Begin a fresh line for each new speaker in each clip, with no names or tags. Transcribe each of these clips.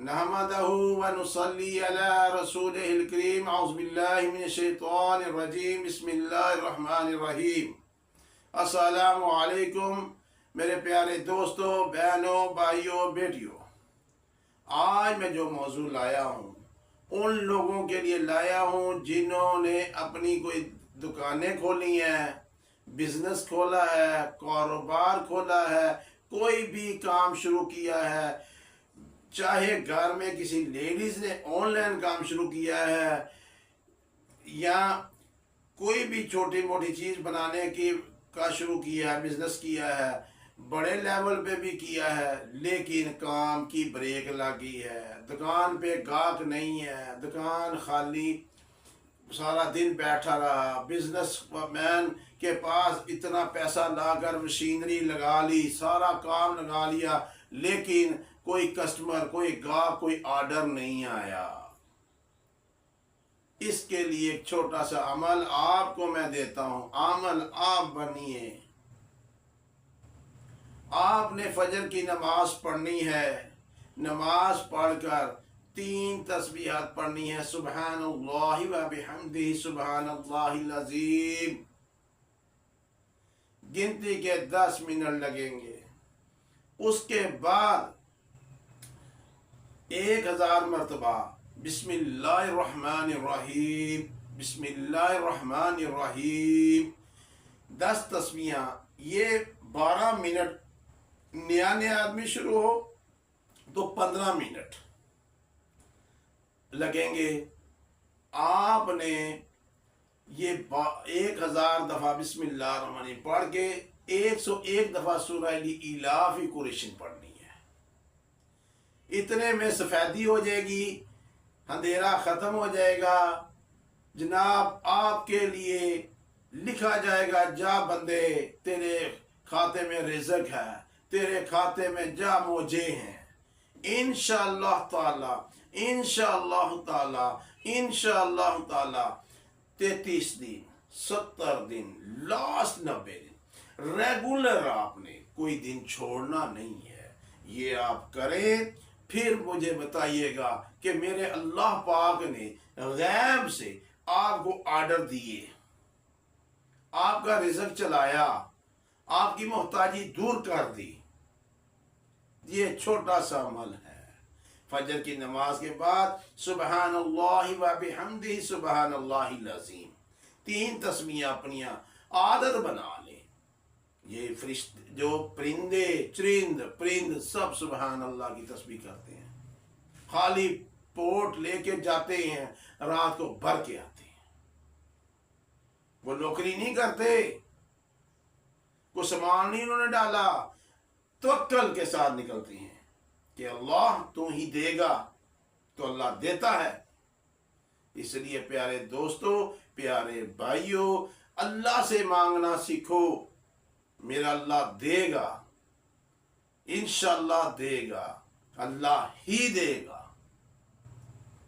नहमदहु व नुसल्ली अला रसूलिहिल करीम। औज़ु बिल्लाहि मिनश शैतानिर रजीम। बिस्मिल्लाहिर रहमानिर रहीम। अस्सलामु अलैकुम मेरे प्यारे दोस्तों, बहनों, भाइयों, बेटियों। आज मैं जो मौजू लाया हूँ उन लोगों के लिए लाया हूँ जिन्होंने अपनी कोई दुकानें खोली हैं, बिजनेस खोला है, कारोबार खोला है, कोई भी काम शुरू किया है, चाहे घर में किसी लेडीज ने ऑनलाइन काम शुरू किया है या कोई भी छोटी मोटी चीज़ बनाने की का शुरू किया है, बिजनेस किया है, बड़े लेवल पे भी किया है, लेकिन काम की ब्रेक लगी है, दुकान पे गाहक नहीं है, दुकान खाली, सारा दिन बैठा रहा। बिजनेस मैन के पास इतना पैसा लाकर मशीनरी लगा ली, सारा काम लगा लिया, लेकिन कोई कस्टमर, कोई गाहक, कोई ऑर्डर नहीं आया। इसके लिए एक छोटा सा अमल आपको मैं देता हूं। अमल आप बनिए। आपने फजर की नमाज पढ़नी है। नमाज पढ़कर 3 तस्बीहात पढ़नी है। सुबहानल्लाहि व बिहम्दिही सुबहानल्लाहिल अज़ीम। गिनती के 10 मिनट लगेंगे। उसके बाद 1000 मरतबा बिस्मिल्लाहिर्रहमानिर्रहीम, बिस्मिल्लाहिर्रहमानिर्रहीम 10 तस्बीहां। ये 12 मिनट, नया आदमी शुरू हो तो 15 मिनट लगेंगे। आपने ये 1000 दफा बिस्मिल्लाहिर्रहमानिर्रहीम पढ़ के 101 दफा सूरह इलाफी कुरैशिन पढ़नी है। इतने में सफेदी हो जाएगी, अंधेरा खत्म हो जाएगा। जनाब, आपके लिए लिखा जाएगा, जा बंदे तेरे खाते में रिज़्क है, तेरे खाते में जा मौजे हैं। इंशाअल्लाह ताला, इंशाअल्लाह ताला, इंशाअल्लाह ताला 33 दिन, 70 दिन, लास्ट 90 दिन रेगुलर आपने कोई दिन छोड़ना नहीं है। ये आप करें, फिर मुझे बताइएगा कि मेरे अल्लाह पाक ने गैब से आपको ऑर्डर दिए, आपका रिज़्क चलाया, आपकी मोहताजी दूर कर दी। ये छोटा सा अमल है। फजर की नमाज के बाद सुबहानल्लाहि व बिहम्दिही सुबहानल्लाहिल अज़ीम 3 तस्बीहां अपनी आदत बना लें। ये फरिश्ते, जो परिंदे, चरिंद, परिंद सब सुबहान अल्लाह की तस्बीह करते हैं। खाली पोट लेके जाते हैं, रात को भर के आते हैं। वो नौकरी नहीं करते, कोई सामान नहीं उन्होंने डाला, तवक्कल के साथ निकलती हैं कि अल्लाह तू ही देगा, तो अल्लाह देता है। इसलिए प्यारे दोस्तों, प्यारे भाइयों, अल्लाह से मांगना सीखो। मेरा अल्लाह देगा, इंशाअल्लाह देगा, अल्लाह ही देगा।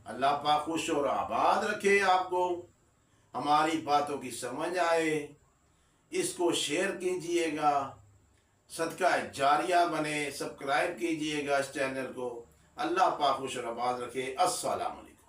अल्लाह पाक खुश और आबाद रखे आपको, हमारी बातों की समझ आए। इसको शेयर कीजिएगा, सदका जारिया बने। सब्सक्राइब कीजिएगा इस चैनल को। अल्लाह पाक खुश और आबाद रखे। अस्सलाम।